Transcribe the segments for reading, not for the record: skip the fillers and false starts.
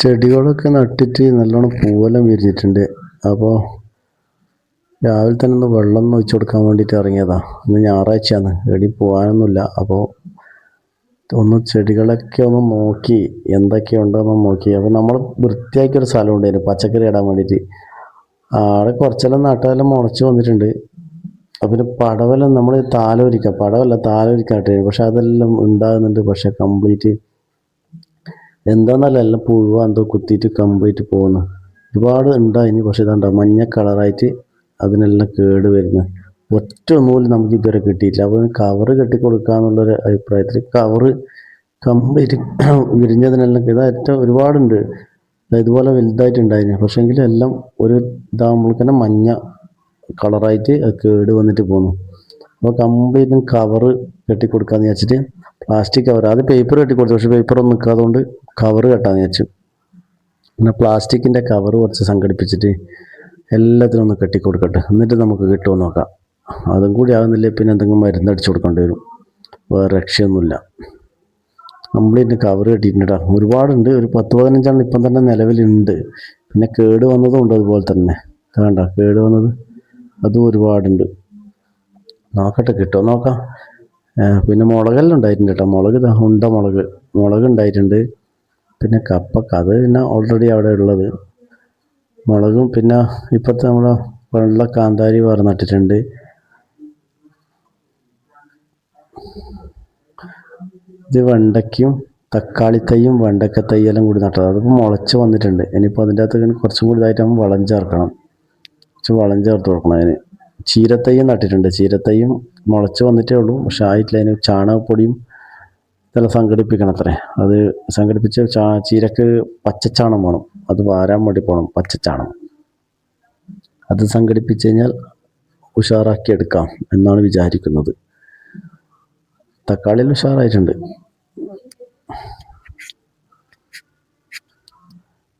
ചെടികളൊക്കെ നട്ടിട്ട് നല്ലോണം പൂവെല്ലാം വിരിഞ്ഞിട്ടുണ്ട്. അപ്പോൾ രാവിലെ തന്നെ ഒന്ന് വെള്ളം ഒഴിച്ചു കൊടുക്കാൻ വേണ്ടിയിട്ട് ഇറങ്ങിയതാ. ഇന്ന് ഞായറാഴ്ചയാണ്, എവിടെയും പോകാനൊന്നുമില്ല. അപ്പോൾ ഒന്ന് ചെടികളൊക്കെ ഒന്ന് നോക്കി എന്തൊക്കെയുണ്ടെന്ന് നോക്കി. അപ്പോൾ നമ്മൾ വൃത്തിയാക്കിയൊരു സ്ഥലം ഉണ്ടായിരുന്നു പച്ചക്കറി ഇടാൻ വേണ്ടിയിട്ട്. അവിടെ കുറച്ചെല്ലാം നട്ടാലും മുളച്ച് വന്നിട്ടുണ്ട്. പിന്നെ പടവലം നമ്മൾ താലോലിക്ക നട്ടിരുന്നു. പക്ഷെ അതെല്ലാം ഉണ്ടാകുന്നുണ്ട്. പക്ഷെ കംപ്ലീറ്റ് എന്താന്നല്ല, എല്ലാം പുഴുവ എന്തോ കുത്തിയിട്ട് കംപ്ലീറ്റ് പോകുന്നു. ഒരുപാട് ഉണ്ടായിന്, പക്ഷെ ഇതാണ്ടോ മഞ്ഞ കളറായിട്ട് അതിനെല്ലാം കേട് വരുന്നത്. ഒറ്റ ഒന്നുപോലും നമുക്ക് ഇതുവരെ കിട്ടിയിട്ടില്ല. അപ്പോൾ കവറ് കെട്ടിക്കൊടുക്കാന്നുള്ളൊരു അഭിപ്രായത്തിൽ കവറ് കംപ്ലീറ്റ് വിരിഞ്ഞതിനെല്ലാം ഇതാ ഏറ്റവും ഒരുപാടുണ്ട്. ഇതുപോലെ വലുതായിട്ടുണ്ടായിരുന്നു. പക്ഷെ എങ്കിലും എല്ലാം ഒരു ഇതാകുമ്പോഴേക്കും മഞ്ഞ കളറായിട്ട് അത് കേട് വന്നിട്ട് പോന്നു. അപ്പോൾ കംപ്ലീറ്റും കവറ് കെട്ടിക്കൊടുക്കാന്ന് വെച്ചിട്ട് പ്ലാസ്റ്റിക് കവർ, അത് പേപ്പർ കെട്ടിക്കൊടുത്തു. പക്ഷെ പേപ്പറൊന്നും നിൽക്കാതുകൊണ്ട് കവറ് കെട്ടാന്ന് വെച്ചു. പിന്നെ പ്ലാസ്റ്റിക്കിൻ്റെ കവറ് കുറച്ച് സംഘടിപ്പിച്ചിട്ട് എല്ലാത്തിനും ഒന്ന് കെട്ടിക്കൊടുക്കട്ടെ, എന്നിട്ട് നമുക്ക് കിട്ടുമോ നോക്കാം. അതും കൂടി ആകുന്നില്ലേ പിന്നെ എന്തെങ്കിലും മരുന്നടിച്ചു കൊടുക്കേണ്ടി വരും. വേറെ രക്ഷയൊന്നുമില്ല. കംപ്ലീറ്റ് കവർ കെട്ടിയിട്ടുണ്ട്. ഒരുപാടുണ്ട്, ഒരു 10-15 ഇപ്പം തന്നെ നിലവിലുണ്ട്. പിന്നെ കേട് വന്നതും ഉണ്ട് അതുപോലെ തന്നെ. വേണ്ട കേട് വന്നത് അതും ഒരുപാടുണ്ട്. നോക്കട്ടെ കിട്ടുമോ നോക്കാം. പിന്നെ മുളകെല്ലാം ഉണ്ടായിട്ടുണ്ട് കേട്ടോ. മുളക് ഉണ്ടായിട്ടുണ്ട്. പിന്നെ കപ്പക്ക അത് പിന്നെ ഓൾറെഡി അവിടെ ഉള്ളത് മുളകും. പിന്നെ ഇപ്പോഴത്തെ നമ്മളെ വെള്ള കാന്താരി വേറെ നട്ടിട്ടുണ്ട്. ഇത് വെണ്ടയ്ക്കും തക്കാളി തൈയും വെണ്ടക്ക തൈയെല്ലാം കൂടി നട്ടത്. അതിപ്പോൾ മുളച്ച് വന്നിട്ടുണ്ട്. ഇനിയിപ്പോൾ അതിൻ്റെ അകത്ത് കുറച്ചും കൂടി ഇതായിട്ട് വളം ചേർക്കണം. കുറച്ച് വളം ചേർത്ത് കൊടുക്കണം. അതിന് ചീരത്തൈയും നട്ടിട്ടുണ്ട്. ചീരത്തൈയും മുളച്ച് വന്നിട്ടേ ഉള്ളൂ, പക്ഷെ ആയിട്ടില്ല. അതിന് ചാണകപ്പൊടിയും ഇതെല്ലാം സംഘടിപ്പിക്കണം അത്രേ. അത് സംഘടിപ്പിച്ച് ചീരക്ക് പച്ചച്ചാണം വേണം, അത് വാരാൻ വേണ്ടി പോകണം. പച്ചച്ചാണം അത് സംഘടിപ്പിച്ച് കഴിഞ്ഞാൽ ഉഷാറാക്കി എടുക്കാം എന്നാണ് വിചാരിക്കുന്നത്. തക്കാളിയിൽ ഉഷാറായിട്ടുണ്ട്.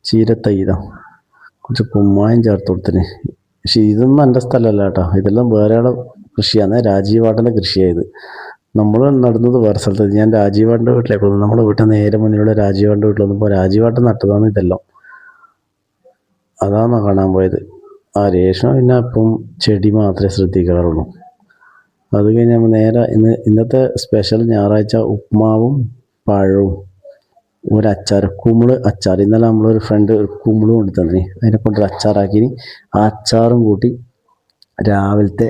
ചീരത്തൈ ഇതാ കുറച്ച് കുമ്മായം ചേർത്ത് കൊടുത്തിന്. പക്ഷെ ഇതൊന്നും എൻ്റെ സ്ഥലമല്ല കേട്ടോ, ഇതെല്ലാം വേറെയുടെ കൃഷിയാണ്. രാജീവാട്ടൻ്റെ കൃഷിയായത്. നമ്മൾ നടുന്നത് വേറെ സ്ഥലത്ത്. ഞാൻ രാജീവാട്ടൻ്റെ വീട്ടിലേക്ക് പോകുന്നു. നമ്മുടെ വീട്ടിൽ നേരെ മുന്നിലുള്ള രാജീവാട്ടൻ്റെ വീട്ടിൽ വന്നപ്പോൾ രാജീവാട്ടൻ നട്ടതാണ് ഇതെല്ലാം. അതാണ് കാണാൻ പോയത്. ആ രേഷ്മ പിന്നെ ഇപ്പം ചെടി മാത്രമേ ശ്രദ്ധിക്കാറുള്ളൂ. അത് കഴിഞ്ഞ് നമ്മൾ നേരെ ഇന്നത്തെ സ്പെഷ്യൽ ഞായറാഴ്ച ഉപ്മാവും പഴവും ഒരു അച്ചാർ, കുമിള് അച്ചാർ. ഇന്നലെ നമ്മളൊരു ഫ്രണ്ട് കുമിള് കൊണ്ട് തന്നെ അതിനെ കൊണ്ടൊരു അച്ചാറാക്കി. ആ അച്ചാറും കൂട്ടി രാവിലത്തെ